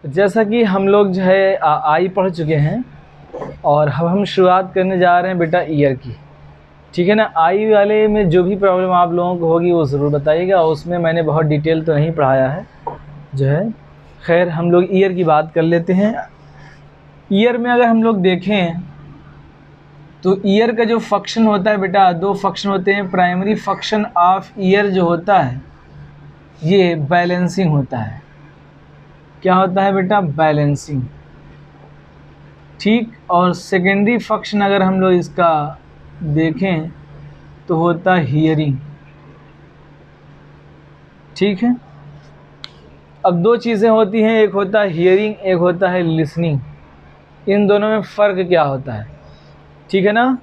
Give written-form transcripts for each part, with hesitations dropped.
जैसा कि हम लोग जो है आई पढ़ चुके हैं और अब हम शुरुआत करने जा रहे हैं बेटा ईयर की। ठीक है ना। आई वाले में जो भी प्रॉब्लम आप लोगों को होगी वो ज़रूर बताइएगा। उसमें मैंने बहुत डिटेल तो नहीं पढ़ाया है जो है। खैर हम लोग ईयर की बात कर लेते हैं। ईयर में अगर हम लोग देखें तो ईयर का जो फंक्शन होता है बेटा, दो फंक्शन होते हैं। प्राइमरी फंक्शन ऑफ ईयर जो होता है ये बैलेंसिंग होता है। क्या होता है बेटा? बैलेंसिंग। ठीक। और सेकेंडरी फंक्शन अगर हम लोग इसका देखें तो होता है हियरिंग। ठीक है। अब दो चीज़ें होती हैं, एक होता है हियरिंग, एक होता है लिसनिंग। इन दोनों में फ़र्क क्या होता है? ठीक है ना।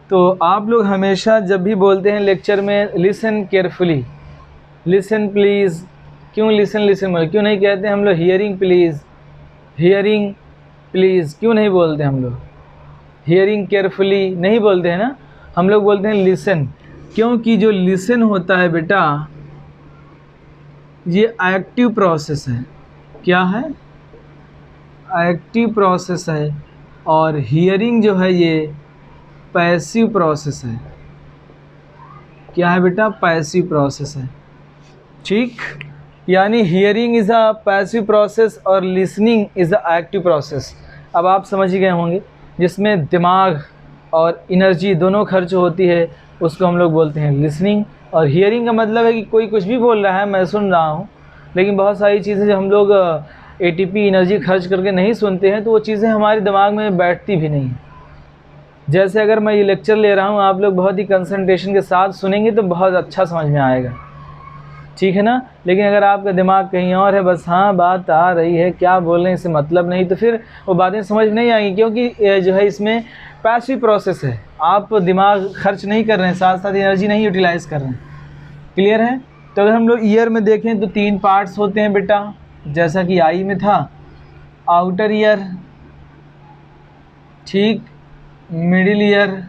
तो आप लोग हमेशा जब भी बोलते हैं लेक्चर में लिसन केयरफुली, लिसन प्लीज़, क्यों लिसन क्यों नहीं कहते हम लोग हियरिंग प्लीज़, हियरिंग प्लीज़ क्यों नहीं बोलते हम लोग? हियरिंग केयरफुली नहीं बोलते हैं ना, हम लोग बोलते हैं लिसन। क्योंकि जो लिसन होता है बेटा ये एक्टिव प्रोसेस है। क्या है? एक्टिव प्रोसेस है। और हियरिंग जो है ये पैसिव प्रोसेस है। क्या है बेटा? पैसिव प्रोसेस है। ठीक। यानी hearing is a passive process और listening is a active process. अब आप समझ ही गए होंगे। जिसमें दिमाग और एनर्जी दोनों खर्च होती है उसको हम लोग बोलते हैं लिसनिंग। और हियरिंग का मतलब है कि कोई कुछ भी बोल रहा है, मैं सुन रहा हूँ, लेकिन बहुत सारी चीज़ें जो हम लोग एटीपी एनर्जी खर्च करके नहीं सुनते हैं तो वो चीज़ें हमारे दिमाग में बैठती भी नहीं हैं। जैसे अगर मैं ये लेक्चर ले रहा हूँ, आप लोग बहुत ही कंसंट्रेशन के साथ सुनेंगे तो बहुत अच्छा समझ में आएगा। ठीक है ना। लेकिन अगर आपका दिमाग कहीं और है, बस हाँ बात आ रही है, क्या बोल रहे हैं इससे मतलब नहीं, तो फिर वो बातें समझ में नहीं आएंगी। क्योंकि जो है इसमें पैसिव प्रोसेस है, आप दिमाग खर्च नहीं कर रहे हैं, साथ साथ एनर्जी नहीं यूटिलाइज़ कर रहे हैं। क्लियर है। तो अगर हम लोग ईयर में देखें तो तीन पार्ट्स होते हैं बेटा, जैसा कि आई में था। आउटर ईयर, ठीक, मिडिल ईयर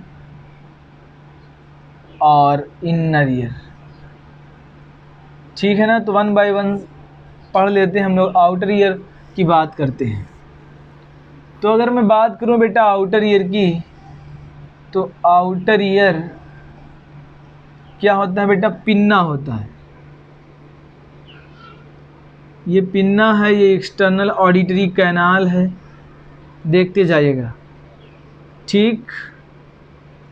और इनर ईयर। ठीक है ना। तो वन बाय वन पढ़ लेते हैं हम लोग। आउटर ईयर की बात करते हैं। तो अगर मैं बात करूं बेटा आउटर ईयर की, तो आउटर ईयर क्या होता है बेटा? पिन्ना होता है। ये पिन्ना है, ये एक्सटर्नल ऑडिटरी कैनाल है, देखते जाइएगा। ठीक।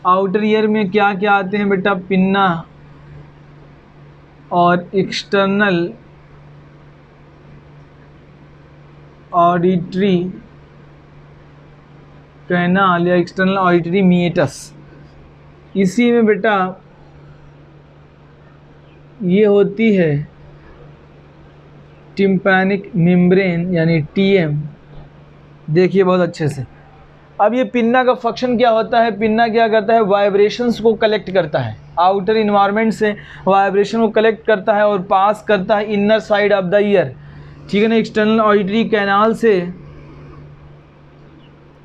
आउटर ईयर में क्या क्या आते हैं बेटा? पिन्ना और एक्सटर्नल ऑडिटरी कैनाल या एक्सटर्नल ऑडिटरी मीएटस। इसी में बेटा ये होती है टिम्पैनिक मेम्ब्रेन यानी टीएम। देखिए बहुत अच्छे से। अब ये पिन्ना का फंक्शन क्या होता है? पिन्ना क्या करता है? वाइब्रेशंस को कलेक्ट करता है, आउटर इन्वायरमेंट से वाइब्रेशन को कलेक्ट करता है और पास करता है inner side of the year. ठीक है ना। एक्सटर्नल ऑडिटरी कैनाल से,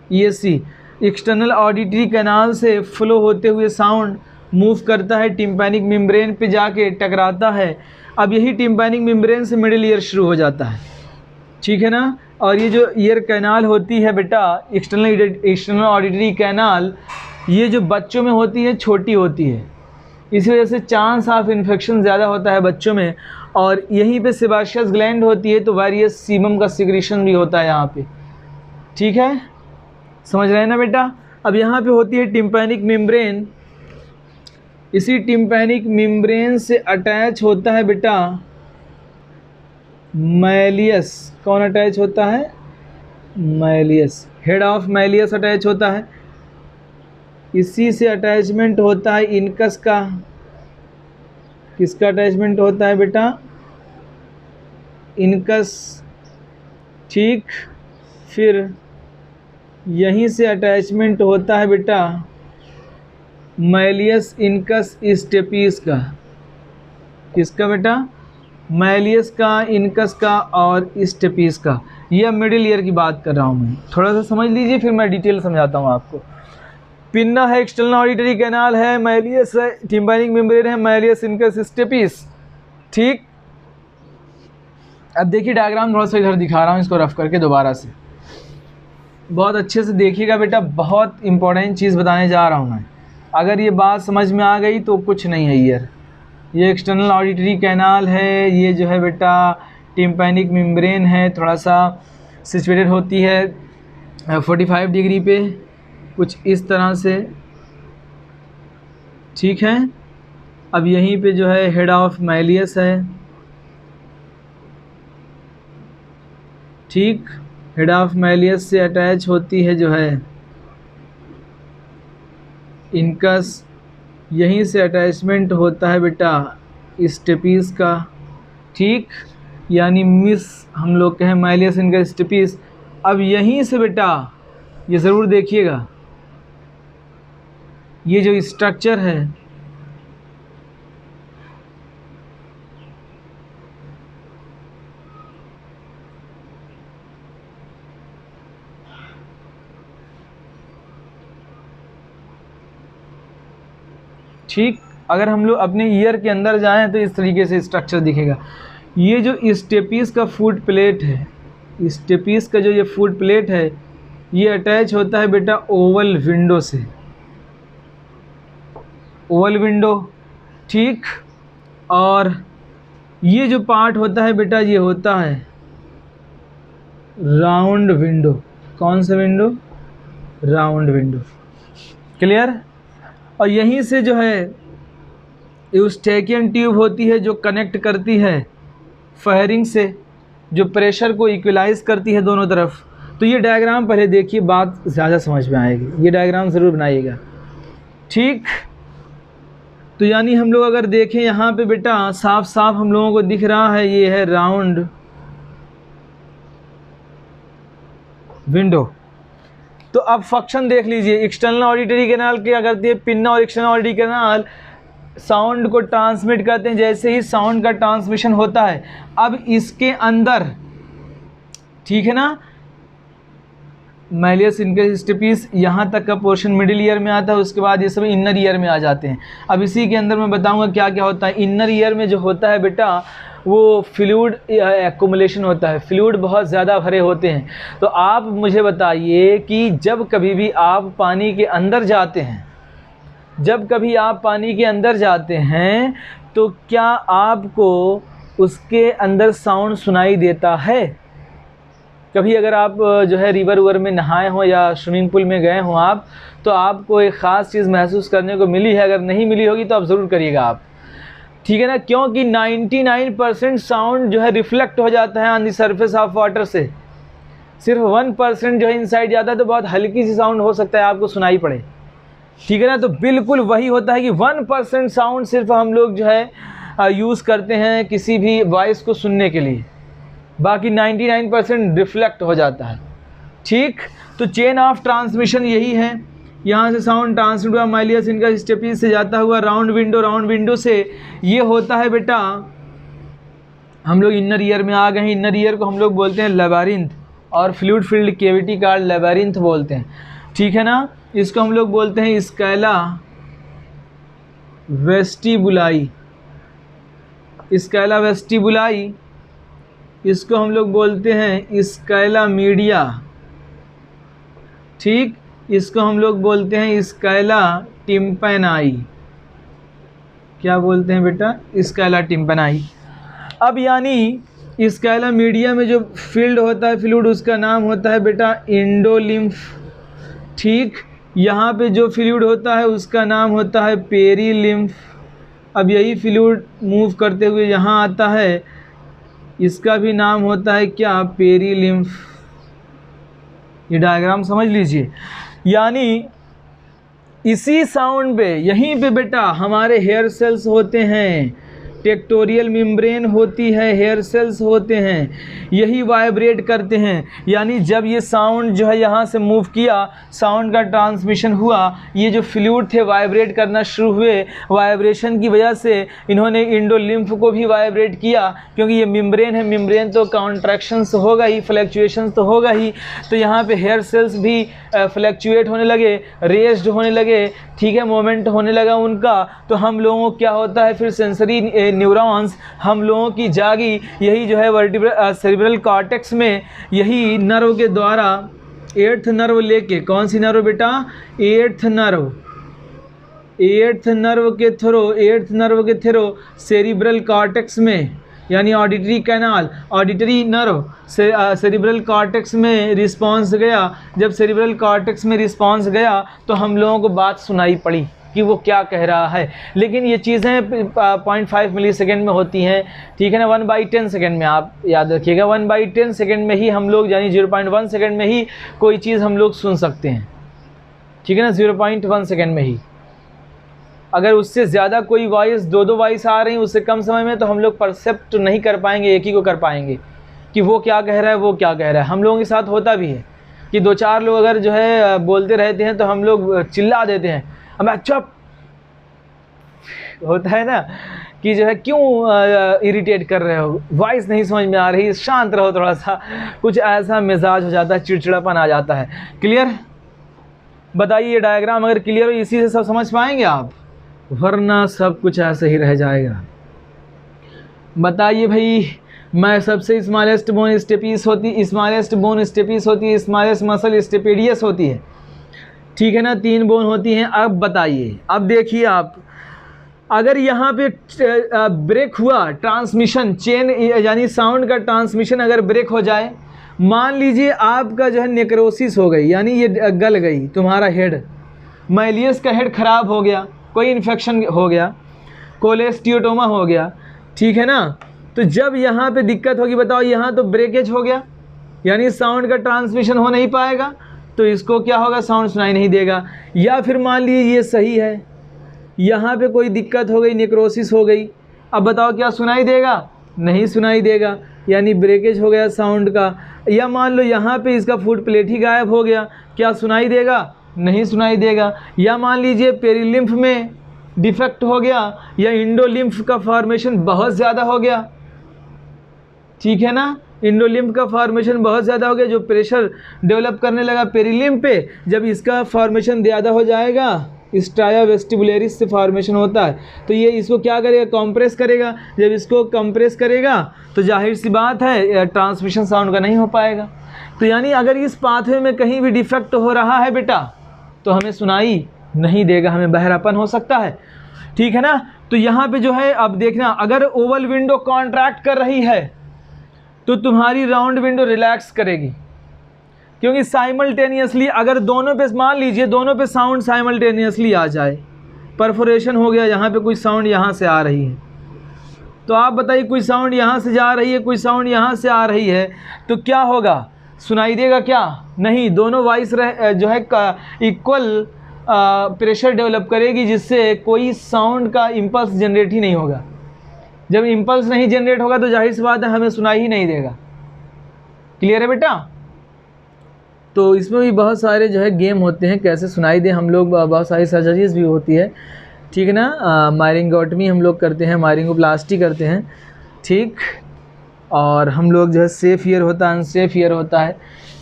ये सी एक्सटर्नल ऑडिटरी कैनाल से फ्लो होते हुए साउंड मूव करता है, टिम्पैनिक मेम्ब्रेन पे जाके टकराता है। अब यही टिम्पैनिक मेम्ब्रेन से मिडिल ईयर शुरू हो जाता है। ठीक है ना। और ये जो ईयर कैनाल होती है बेटा, एक्सटर्नल ऑडिटरी कैनाल, ये जो बच्चों में होती है छोटी होती है, इसी वजह से चांस ऑफ इन्फेक्शन ज़्यादा होता है बच्चों में। और यहीं पे सेबाशियस ग्लैंड होती है तो वेरियस सीबम का सिक्रीशन भी होता है यहाँ पे। ठीक है, समझ रहे हैं ना बेटा। अब यहाँ पे होती है टिम्पैनिक मेम्ब्रेन। इसी टिम्पैनिक मेम्ब्रेन से अटैच होता है बेटा मैलियस। कौन अटैच होता है? Malleus. Head of malleus attach होता है। इसी से अटैचमेंट होता है इनकस का। किसका अटैचमेंट होता है बेटा? इनकस। ठीक। फिर यहीं से अटैचमेंट होता है बेटा मैलियस इनकस स्टेपीस का। किसका बेटा? मैलियस का, इनकस का और स्टेपीस का। यह मिडिल ईयर की बात कर रहा हूँ मैं, थोड़ा सा समझ लीजिए फिर मैं डिटेल समझाता हूँ आपको। पिन्ना है, एक्सटर्नल ऑडिटरी कैनाल है, मैलियस है, टिम्पैनिक मेम्ब्रेन है, मैलियस इनकस स्टेपीस। ठीक। अब देखिए डायग्राम थोड़ा सा इधर दिखा रहा हूँ इसको रफ करके दोबारा से, बहुत अच्छे से देखिएगा बेटा, बहुत इंपॉर्टेंट चीज़ बताने जा रहा हूँ मैं। अगर ये बात समझ में आ गई तो कुछ नहीं है यार। ये एक्सटर्नल ऑडिटरी कैनाल है, ये जो है बेटा टिम्पैनिक मेम्ब्रेन है, थोड़ा सा सिचुएटेड होती है 45 डिग्री पे, कुछ इस तरह से, ठीक है। अब यहीं पे जो है हेड ऑफ मैलियस है, ठीक, हेड ऑफ मैलियस से अटैच होती है जो है इनकस, यहीं से अटैचमेंट होता है बेटा स्टेपीस का, ठीक, यानी मिस हम लोग कहें मैलियस इनका स्टेपीस। अब यहीं से बेटा ये ज़रूर देखिएगा, ये जो स्ट्रक्चर है ठीक, अगर हम लोग अपने ईयर के अंदर जाएं तो इस तरीके से स्ट्रक्चर दिखेगा। ये जो स्टेपीस का फुट प्लेट है, स्टेपीस का जो ये फुट प्लेट है, ये अटैच होता है बेटा ओवल विंडो से, ओवल विंडो, ठीक। और ये जो पार्ट होता है बेटा ये होता है राउंड विंडो। कौन सा विंडो? Round window, clear. और यहीं से जो है यूस्टेकियन ट्यूब होती है जो कनेक्ट करती है फायरिंग से, जो प्रेशर को इक्वलाइज करती है दोनों तरफ। तो ये डायग्राम पहले देखिए, बात ज़्यादा समझ में आएगी, ये डायग्राम ज़रूर बनाइएगा, ठीक। तो यानी हम लोग अगर देखें यहाँ पे बेटा साफ साफ हम लोगों को दिख रहा है, ये है राउंड विंडो। तो अब फंक्शन देख लीजिए, एक्सटर्नल ऑडिटरी कैनाल क्या करती है, पिन्ना और एक्सटर्नल ऑडिटरी कैनाल साउंड को ट्रांसमिट करते हैं। जैसे ही साउंड का ट्रांसमिशन होता है, अब इसके अंदर, ठीक है ना, मैलियस इनकस स्टेपीस यहाँ तक का पोर्शन मिडिल ईयर में आता है, उसके बाद ये सब इनर ईयर में आ जाते हैं। अब इसी के अंदर मैं बताऊंगा क्या क्या होता है। इनर ईयर में जो होता है बेटा वो फ्लूइड एक्युमुलेशन होता है, फ्लूइड बहुत ज़्यादा भरे होते हैं। तो आप मुझे बताइए कि जब कभी भी आप पानी के अंदर जाते हैं, जब कभी आप पानी के अंदर जाते हैं तो क्या आपको उसके अंदर साउंड सुनाई देता है? कभी अगर आप जो है रिवर उवर में नहाए हों या स्विमिंग पूल में गए हों आप, तो आपको एक ख़ास चीज़ महसूस करने को मिली है। अगर नहीं मिली होगी तो आप ज़रूर करिएगा आप, ठीक है ना, क्योंकि 99% साउंड जो है रिफ्लेक्ट हो जाता है on the surface of water से। सिर्फ 1% जो है इनसाइड जाता है, तो बहुत हल्की सी साउंड हो सकता है आपको सुनाई पड़े, ठीक है ना। तो बिल्कुल वही होता है कि 1% साउंड सिर्फ हम लोग जो है यूज़ करते हैं किसी भी वॉइस को सुनने के लिए, बाकी 99% रिफ्लेक्ट हो जाता है, ठीक। तो चेन ऑफ ट्रांसमिशन यही है, यहाँ से साउंड ट्रांसमिट हुआ मैलियस इनका स्टेपीस से जाता हुआ राउंड विंडो, राउंड विंडो से ये होता है बेटा, हम लोग इनर ईयर में आ गए हैं। इनर ईयर को हम लोग बोलते हैं लेबारिंथ, और फ्लूइड फिल्ड कैविटी का लेबारिंथ बोलते हैं, ठीक है ना। इसको हम लोग बोलते हैं स्कैला वेस्टिबुलाई, स्कैला वेस्टिबुलाई। इसको हम लोग बोलते हैं स्कैला मीडिया, ठीक। इसको हम लोग बोलते हैं स्कैला टिम्पैनाई। क्या बोलते हैं बेटा? स्कैला टिम्पैनाई। अब यानी स्कैला मीडिया में जो फील्ड होता है, फ्लूइड, उसका नाम होता है बेटा इंडोलिम्फ, ठीक। यहाँ पे जो फ्लूइड होता है उसका नाम होता है पेरीलिम्फ। अब यही फ्लूइड मूव करते हुए यहाँ आता है, इसका भी नाम होता है क्या? पेरीलिम्फ। ये डायग्राम समझ लीजिए, यानी इसी साउंड पे, यहीं पे बेटा हमारे हेयर सेल्स होते हैं, टेक्टोरियल मेम्ब्रेन होती है, हेयर सेल्स होते हैं, यही वाइब्रेट करते हैं। यानी जब ये साउंड जो है यहाँ से मूव किया, साउंड का ट्रांसमिशन हुआ, ये जो फ्लूइड थे वाइब्रेट करना शुरू हुए, वाइब्रेशन की वजह से इन्होंने इंडोलिम्फ को भी वाइब्रेट किया, क्योंकि ये मेम्ब्रेन है, मेम्ब्रेन तो कॉन्ट्रैक्शंस होगा ही, फ्लैक्चुएशंस तो होगा ही। तो यहाँ पे हेयर सेल्स भी फ्लैक्चुएट होने लगे, रेस्ड होने लगे, ठीक है, मोमेंट होने लगा उनका। तो हम लोगों को क्या होता है फिर सेंसरी न्यूरॉन्स हम लोगों की जागी यही जो है वर्टिब्रल सेरिब्रल कॉर्टेक्स में, यही नर्व के द्वारा 8th नर्व लेके, कौन सी नर्व बेटा, 8th नर्व के थ्रू सेरिब्रल कॉर्टेक्स में, यानी ऑडिटरी कैनाल, ऑडिटरी नर्व से सेरिब्रल कॉर्टेक्स में रिस्पांस गया। जब सेरिब्रल कॉर्टेक्स में रिस्पांस गया तो हम लोगों को बात सुनाई पड़ी कि वो क्या कह रहा है। लेकिन ये चीज़ें 0.5 मिली सेकेंड में होती हैं, ठीक है ना, 1/10 सेकेंड में, आप याद रखिएगा 1/10 सेकेंड में ही हम लोग, यानी 0.1 सेकेंड में ही कोई चीज़ हम लोग सुन सकते हैं, ठीक है ना, 0.1 सेकेंड में ही। अगर उससे ज़्यादा कोई वॉइस, दो वॉइस आ रही हैं उससे कम समय में, तो हम लोग परसेप्ट नहीं कर पाएंगे, एक ही को कर पाएंगे कि वो क्या कह रहा है, वो क्या कह रहा है। हम लोगों के साथ होता भी है कि 2-4 लोग अगर जो है बोलते रहते हैं तो हम लोग चिल्ला देते हैं, अब चुप, होता है ना कि जो है क्यों इरिटेट कर रहे हो, वॉइस नहीं समझ में आ रही, शांत रहो थोड़ा सा, कुछ ऐसा मिजाज हो जाता है, चिड़चिड़ापन आ जाता है। क्लियर? बताइए, डायग्राम अगर क्लियर हो, इसी से सब समझ पाएंगे आप, वरना सब कुछ ऐसे ही रह जाएगा। बताइए भाई, मैं सबसे स्मॉलेस्ट बोन स्टेपिस होती, स्मॉलेस्ट बोन स्टेपिस होती है, स्मॉलेस्ट मसल स्टेपेडियस होती है, ठीक है ना, 3 बोन होती हैं। अब बताइए, अब देखिए आप, अगर यहाँ पे ब्रेक हुआ ट्रांसमिशन चेन, यानी साउंड का ट्रांसमिशन अगर ब्रेक हो जाए, मान लीजिए आपका जो है नेक्रोसिस हो गई, यानी ये गल गई तुम्हारा हेड, मैलियस का हेड खराब हो गया, कोई इन्फेक्शन हो गया, कोलेस्टियोटोमा हो गया, ठीक है ना, तो जब यहाँ पे दिक्कत होगी, बताओ, यहाँ तो ब्रेकेज हो गया, यानी साउंड का ट्रांसमिशन हो नहीं पाएगा, तो इसको क्या होगा, साउंड सुनाई नहीं देगा। या फिर मान लीजिए ये सही है, यहाँ पे कोई दिक्कत हो गई, नेक्रोसिस हो गई, अब बताओ क्या सुनाई देगा, नहीं सुनाई देगा, यानी ब्रेकेज हो गया साउंड का। या मान लो यहाँ पे इसका फुट प्लेट ही गायब हो गया, क्या सुनाई देगा, नहीं सुनाई देगा। या मान लीजिए पेरिलिम्फ में डिफेक्ट हो गया, या इंडोलिम्फ का फॉर्मेशन बहुत ज़्यादा हो गया, ठीक है ना, इंडोलिम्फ का फॉर्मेशन बहुत ज़्यादा हो गया, जो प्रेशर डेवलप करने लगा पेरिलिम्फ पे, जब इसका फॉर्मेशन ज़्यादा हो जाएगा, स्ट्राया वेस्टिबुलरिस से फॉर्मेशन होता है, तो ये इसको क्या करेगा, कंप्रेस करेगा। जब इसको कंप्रेस करेगा तो जाहिर सी बात है ट्रांसमिशन साउंड का नहीं हो पाएगा। तो यानी अगर इस पाथवे में कहीं भी डिफेक्ट हो रहा है बेटा, तो हमें सुनाई नहीं देगा, हमें बहरापन हो सकता है, ठीक है ना। तो यहाँ पे जो है अब देखना, अगर ओवल विंडो कॉन्ट्रैक्ट कर रही है तो तुम्हारी राउंड विंडो रिलैक्स करेगी, क्योंकि साइमल्टेनियसली अगर दोनों पे, मान लीजिए दोनों पे साउंड साइमल्टेनियसली आ जाए, परफोरेशन हो गया, यहाँ पे कुछ साउंड यहाँ से आ रही है, तो आप बताइए कुछ साउंड यहाँ से जा रही है, कुछ साउंड यहाँ से आ रही है, तो क्या होगा, सुनाई देगा क्या, नहीं। दोनों वॉइस जो है इक्वल प्रेशर डेवलप करेगी, जिससे कोई साउंड का इम्पल्स जनरेट ही नहीं होगा। जब इम्पल्स नहीं जनरेट होगा तो जाहिर सी बात है हमें सुनाई ही नहीं देगा। क्लियर है बेटा? तो इसमें भी बहुत सारे जो है गेम होते हैं, कैसे सुनाई दे, हम लोग बहुत सारी सर्जरीज भी होती है, ठीक है ना, मायरिंगोटमी हम लोग करते हैं, मायरिंगोप्लास्टी करते हैं, ठीक, और हम लोग जो है सेफ ईयर होता है, अनसेफ ईयर होता है,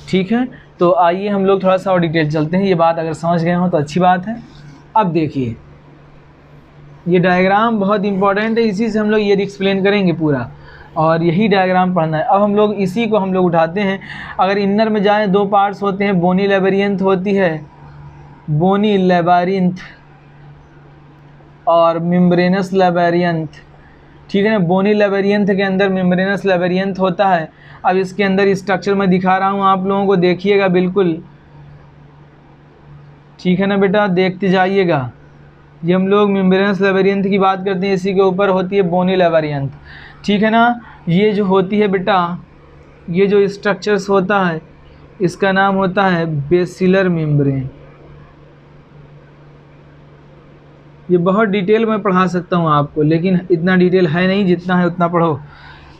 ठीक है। तो आइए हम लोग थोड़ा सा और डिटेल चलते हैं, ये बात अगर समझ गए हो तो अच्छी बात है। अब देखिए, ये डायग्राम बहुत इंपॉर्टेंट है, इसी से हम लोग ये एक्सप्लेन करेंगे पूरा, और यही डायग्राम पढ़ना है। अब हम लोग इसी को हम लोग उठाते हैं। अगर इनर में जाएं, 2 पार्ट्स होते हैं, बोनी लेबरियंथ होती है, बोनी लेबरियंथ और मेम्ब्रेनस लेबरियंथ, ठीक है ना। बोनी लेबरियंथ के अंदर मेम्ब्रेनस लेबरियंथ होता है। अब इसके अंदर स्ट्रक्चर मैं दिखा रहा हूँ आप लोगों को, देखिएगा बिल्कुल, ठीक है ना बेटा, देखते जाइएगा। ये हम लोग मेम्ब्रेनस लेबरियंथ की बात करते हैं, इसी के ऊपर होती है बोनी लेबरियंथ, ठीक है ना। ये जो होती है बेटा, ये जो स्ट्रक्चर्स होता है, इसका नाम होता है बेसिलर मेम्ब्रेन। ये बहुत डिटेल में पढ़ा सकता हूँ आपको, लेकिन इतना डिटेल है नहीं, जितना है उतना पढ़ो।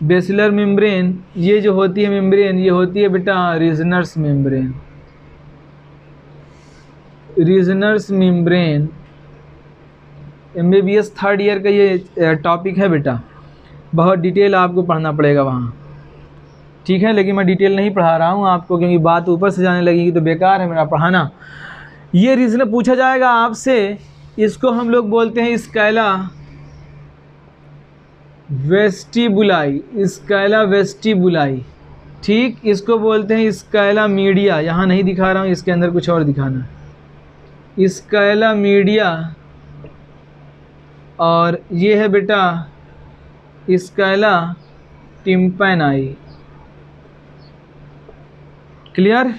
बेसिलर मेम्ब्रेन, ये जो होती है मेम्ब्रेन, ये होती है बेटा Reissner's membrane. Reissner's membrane MBBS 3rd year का ये टॉपिक है बेटा, बहुत डिटेल आपको पढ़ना पड़ेगा वहाँ, ठीक है। लेकिन मैं डिटेल नहीं पढ़ा रहा हूँ आपको, क्योंकि बात ऊपर से जाने लगेगी तो बेकार है मेरा पढ़ाना। ये रीजन पूछा जाएगा आपसे, इसको हम लोग बोलते हैं स्कैला वेस्टिबुलाई, स्कैला वेस्टिबुलाई, ठीक, इसको बोलते हैं स्कैला मीडिया। यहाँ नहीं दिखा रहा हूँ, इसके अंदर कुछ और दिखाना, स्कैला मीडिया। और ये है बेटा स्कैला टिम्पैनाई। क्लियर?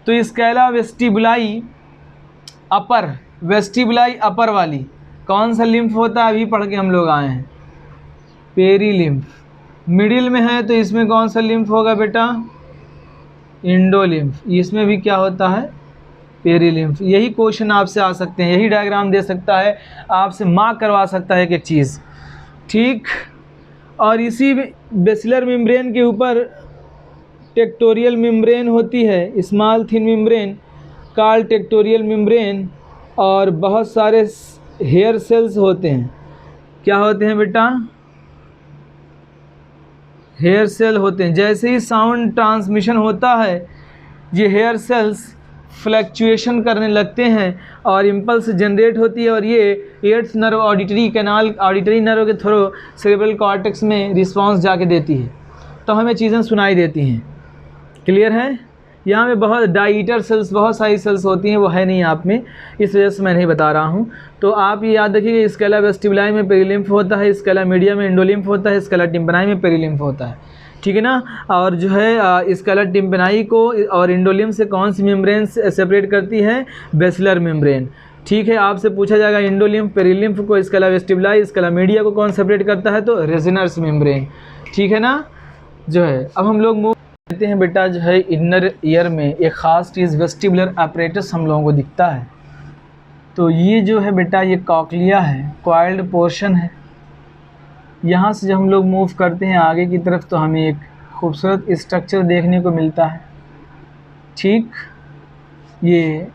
तो स्कैला वेस्टिबुलाई अपर, वेस्टिबुलाई अपर वाली कौन सा लिम्फ होता है, अभी पढ़ के हम लोग आए हैं, पेरीलिम्फ। मिडिल में है तो इसमें कौन सा लिम्फ होगा बेटा, इंडोलिम्फ। इसमें भी क्या होता है, पेरीलिम्फ। यही क्वेश्चन आपसे आ सकते हैं, यही डायग्राम दे सकता है, आपसे मार्क करवा सकता है एक एक चीज़, ठीक। और इसी बेसिलर मेम्ब्रेन के ऊपर टेक्टोरियल मेम्ब्रेन होती है, small thin membrane called tectorial membrane, और बहुत सारे हेयर सेल्स होते हैं। क्या होते हैं बेटा, हेयर सेल होते हैं। जैसे ही साउंड ट्रांसमिशन होता है, ये हेयर सेल्स फ्लक्चुएशन करने लगते हैं और इम्पल्स जनरेट होती है, और ये eighth nerve auditory canal, auditory nerve के थ्रू सेरेब्रल कॉर्टेक्स में रिस्पांस जाके देती है, तो हमें चीज़ें सुनाई देती हैं। क्लियर है? यहाँ पे बहुत डाइटर सेल्स, बहुत सारी सेल्स होती हैं, वो है नहीं आप में, इस वजह से मैं नहीं बता रहा हूँ। तो आप ये याद रखिए, स्कैला वेस्टिबुलाई में पेरीलिम्फ होता है, स्कैला मीडिया में इंडोलिम्फ होता है, स्कैला टिम्पैनाई में पेरीलिम्फ होता है, ठीक है ना। और जो है स्कैला टिम्पैनाई को और इंडोलिम्फ से कौन सी मेम्ब्रेन सेपरेट करती है, बेसिलर मेम्ब्रेन, ठीक है। आपसे पूछा जाएगा इंडोलिम्फ पेरीलिम्फ को, स्कैला वेस्टिबुलाई, स्कैला मीडिया को कौन सेपरेट करता है, तो रेजिनर्स मेम्ब्रेन, ठीक है ना। जो है अब हम लोग मूव करते हैं बेटा, जो है इनर ईयर में एक ख़ास चीज़ वेस्टिबुलर apparatus हम लोगों को दिखता है। तो ये जो है बेटा, ये कॉक्लिया है, कॉइल्ड पोर्शन है। यहाँ से जब हम लोग मूव करते हैं आगे की तरफ, तो हमें एक खूबसूरत स्ट्रक्चर देखने को मिलता है, ठीक। ये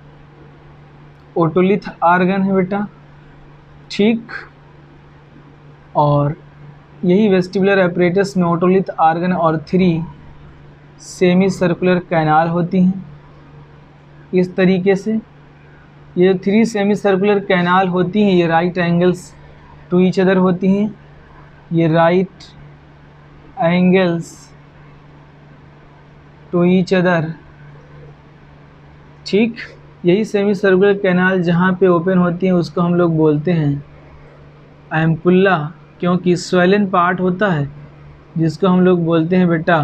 ओटोलिथ आर्गन है बेटा, ठीक। और यही वेस्टिबुलर apparatus में ओटोलिथ आर्गन और 3 सेमी सर्कुलर कैनाल होती हैं। इस तरीके से ये 3 सेमी सर्कुलर कैनाल होती हैं, ये right angles to each other होती हैं, ये right angles to each other, ठीक। यही सेमी सर्कुलर कैनाल जहाँ पे ओपन होती हैं उसको हम लोग बोलते हैं एम्पुल्ला, क्योंकि स्वेलन पार्ट होता है जिसको हम लोग बोलते हैं बेटा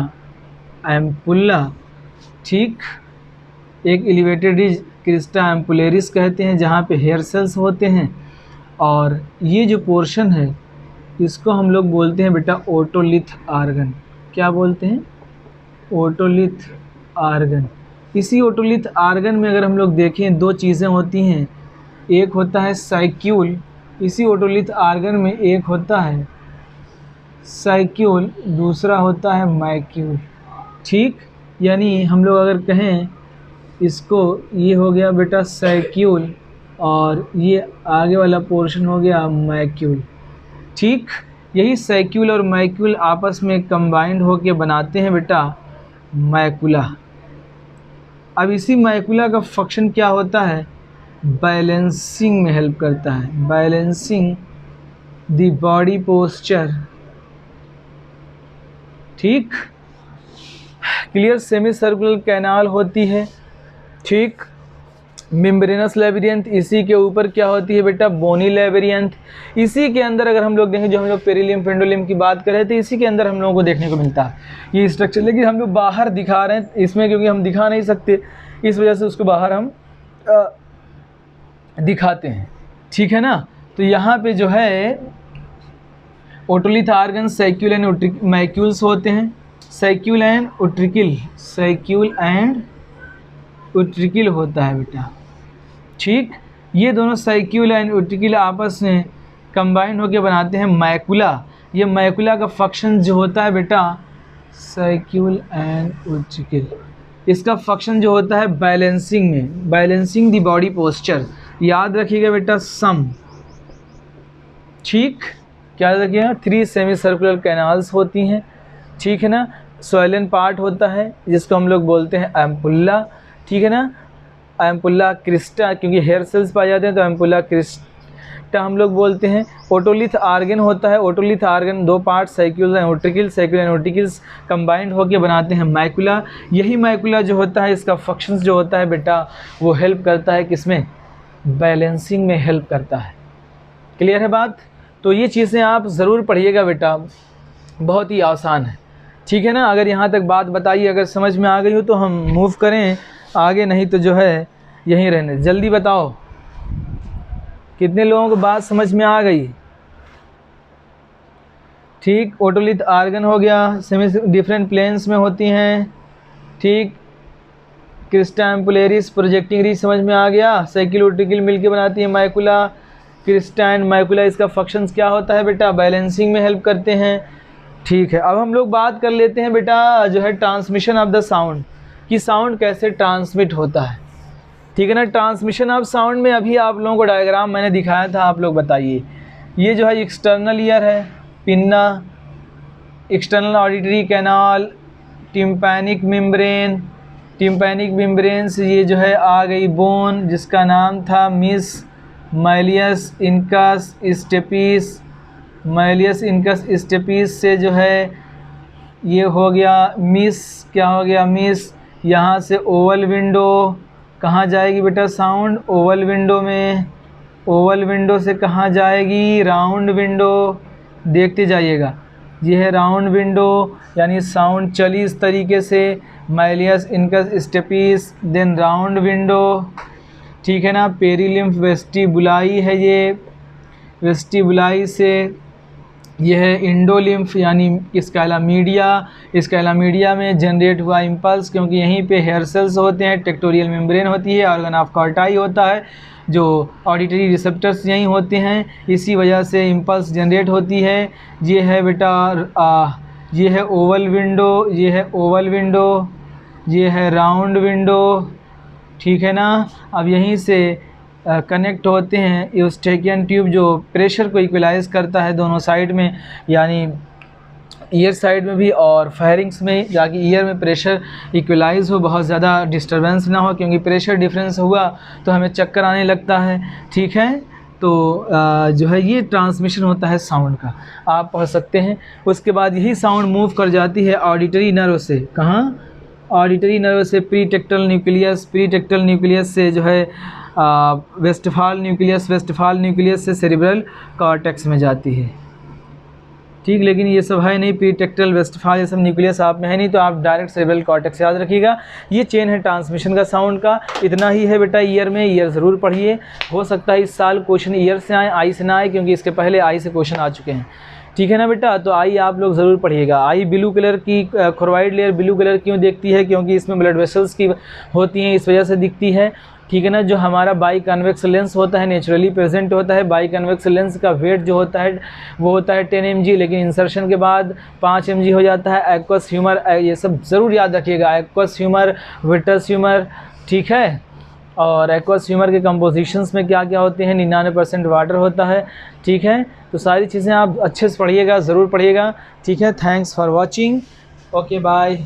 एम्पुल्ला, ठीक। एक एलिवेटेड रिज क्रिस्टा एम्पुलेरिस कहते हैं, जहाँ पे हेयर सेल्स होते हैं। और ये जो पोर्शन है इसको हम लोग बोलते हैं बेटा ओटोलिथ आर्गन। क्या बोलते हैं? Otolith organ. इसी ओटोलिथ आर्गन में अगर हम लोग देखें, 2 चीज़ें होती हैं, एक होता है साइक्यूल, इसी ओटोलिथ आर्गन में एक होता है साइक्यूल, दूसरा होता है माइक्यूल, ठीक। यानी हम लोग अगर कहें इसको, ये हो गया बेटा साइक्यूल और ये आगे वाला पोर्शन हो गया माइक्यूल, ठीक। यही साइक्यूल और माइक्यूल आपस में कंबाइंड होके बनाते हैं बेटा मैकुला। अब इसी मैकुला का फंक्शन क्या होता है? बैलेंसिंग में हेल्प करता है, बैलेंसिंग द बॉडी पोस्चर, ठीक। क्लियर? सेमी सर्कुलर कैनाल होती है, ठीक। मेम्ब्रेनस लेबिरियंथ, इसी के ऊपर क्या होती है बेटा? बोनी लेबिरियंथ। इसी के अंदर अगर हम लोग देखें, जो हम लोग पेरीलिम्फ एंडोलिम्फ की बात कर रहे थे, इसी के अंदर हम लोगों को देखने को मिलता है ये स्ट्रक्चर। लेकिन हम लोग बाहर दिखा रहे हैं इसमें, क्योंकि हम दिखा नहीं सकते, इस वजह से उसको बाहर हम दिखाते हैं, ठीक है ना। तो यहाँ पे जो है ओटोलिथ आर्गन साइक्यूल एंड मैक्यूल्स होते हैं, साइक्यूल एंड उट्रिकल, साइक्यूल एंड उट्रिकल होता है बेटा, ठीक। ये दोनों साइक्यूल एंड उट्रिकल आपस में कंबाइन होकर बनाते हैं मैकुला। ये मैकुला का फंक्शन जो होता है बेटा साइक्यूल एंड उट्रिकल, इसका फंक्शन जो होता है बैलेंसिंग में, बैलेंसिंग द बॉडी पोस्चर। याद रखिएगा बेटा सम, ठीक। क्या याद रखिएगा? 3 सेमी सर्कुलर कैनाल्स होती हैं, ठीक है ना। सोइलन पार्ट होता है जिसको हम लोग बोलते हैं एम्पुल्ला, ठीक है ना। एम्पुल्ला क्रिस्टा, क्योंकि हेयर सेल्स पाए जाते हैं तो एम्पुल्ला क्रिस्टा बेटा हम लोग बोलते हैं। ओटोलिथ आर्गन होता है, ओटोलिथ आर्गन 2 पार्ट साइक्यूल एनोट्रिकल, साइक्यूल एनोट्रिकल्स कंबाइंड होकर बनाते हैं मैकुला। यही मैकुला जो होता है इसका फंक्शंस जो होता है बेटा वो हेल्प करता है किसमें, बैलेंसिंग में हेल्प करता है। क्लियर है बात? तो ये चीज़ें आप ज़रूर पढ़िएगा बेटा, बहुत ही आसान है, ठीक है ना। अगर यहाँ तक बात बताइए, अगर समझ में आ गई हो तो हम मूव करें आगे, नहीं तो जो है यहीं रहने। जल्दी बताओ कितने लोगों को बात समझ में आ गई? ठीक, ओटोलिथ आर्गन हो गया, सेमी डिफरेंट प्लेन्स में होती हैं, ठीक। क्रिस्टा एम्पुलेरिस प्रोजेक्टिंग रीच समझ में आ गया, साइकिल ओट्रिकल मिलके बनाती है मैकुला। क्रिस्टा एंड मैकुला इसका फंक्शंस क्या होता है बेटा, बैलेंसिंग में हेल्प करते हैं, ठीक है। अब हम लोग बात कर लेते हैं बेटा जो है ट्रांसमिशन ऑफ द साउंड, कि साउंड कैसे ट्रांसमिट होता है, ठीक है ना। ट्रांसमिशन ऑफ साउंड में अभी आप लोगों को डायग्राम मैंने दिखाया था, आप लोग बताइए। ये जो है एक्सटर्नल ईयर है, pinna, external auditory canal, tympanic membrane, tympanic membrane से ये जो है आ गई बोन जिसका नाम था miss malleus incus stapes, malleus incus stapes से जो है ये हो गया मिस, क्या हो गया मिस। यहाँ से ओवल विंडो, कहाँ जाएगी बेटा साउंड, ओवल विंडो में। ओवल विंडो से कहाँ जाएगी, राउंड विंडो, देखते जाइएगा। ये है राउंड विंडो, यानी साउंड चली इस तरीके से, malleus incus stapes, then round window, ठीक है ना। पेरिलिम्फ वेस्टिबुलाई है ये, वेस्टिबुलाई से यह है इंडोलिम्फ यानी स्कैलामीडिया, स्कैलामीडिया में जनरेट हुआ इम्पल्स, क्योंकि यहीं पे हेयर सेल्स होते हैं, टेक्टोरियल मेम्ब्रेन होती है, ऑर्गन ऑफ कॉर्टाई होता है, जो ऑडिटरी रिसेप्टर्स यहीं होते हैं, इसी वजह से इम्पल्स जनरेट होती है। ये है बेटा ये है ओवल विंडो, ये है ओवल विंडो, ये है राउंड विंडो, ठीक है ना। अब यहीं से कनेक्ट होते हैं यूस्टेकियन ट्यूब जो प्रेशर को इक्वलाइज करता है दोनों साइड में, यानी ईयर साइड में भी और फेरिंग्स में, जाके ईयर में प्रेशर इक्वलाइज हो, बहुत ज़्यादा डिस्टरबेंस ना हो, क्योंकि प्रेशर डिफरेंस हुआ तो हमें चक्कर आने लगता है, ठीक है। तो जो है ये ट्रांसमिशन होता है साउंड का, आप पढ़ सकते हैं। उसके बाद यही साउंड मूव कर जाती है ऑडिटरी नर्व से, कहाँ, ऑडिटरी नर्व से प्रीटेक्टल न्यूक्लियस, प्रीटेक्टल न्यूक्लियस से जो है वेस्टफाल न्यूक्लियस, वेस्टफाल न्यूक्लियस से सेरिब्रल कॉर्टेक्स में जाती है, ठीक। लेकिन ये सब है नहीं, प्रीटेक्टल वेस्टफाल ये सब न्यूक्लियस आप में है नहीं, तो आप डायरेक्ट सेरिब्रल कॉर्टेक्स याद रखिएगा। ये चेन है ट्रांसमिशन का साउंड का, इतना ही है बेटा। ईयर में ईयर ज़रूर पढ़िए, हो सकता है इस साल क्वेश्चन ईयर से आए, आई से ना आए, क्योंकि इसके पहले आई से क्वेश्चन आ चुके हैं, ठीक है ना बेटा। तो आई आप लोग ज़रूर पढ़िएगा। आई ब्लू कलर की, क्लोराइड लेयर ब्लू कलर क्यों दिखती है, क्योंकि इसमें ब्लड वेसल्स की होती हैं, इस वजह से दिखती है, ठीक है ना। जो हमारा बाई कन्वेक्स लेंस होता है नेचुरली प्रेजेंट होता है, बाई कन्वेक्स लेंस का वेट जो होता है वो होता है 10 mg, लेकिन इंसर्शन के बाद 5 mg हो जाता है। एक्वस ह्यूमर, ये सब ज़रूर याद रखिएगा, एक्वस ह्यूमर, विट्रस ह्यूमर, ठीक है। और एक्वस ह्यूमर के कंपोजिशंस में क्या क्या होते हैं, 99% वाटर होता है, ठीक है। तो सारी चीज़ें आप अच्छे से पढ़िएगा, ज़रूर पढ़िएगा, ठीक है। Thanks for watching, okay bye.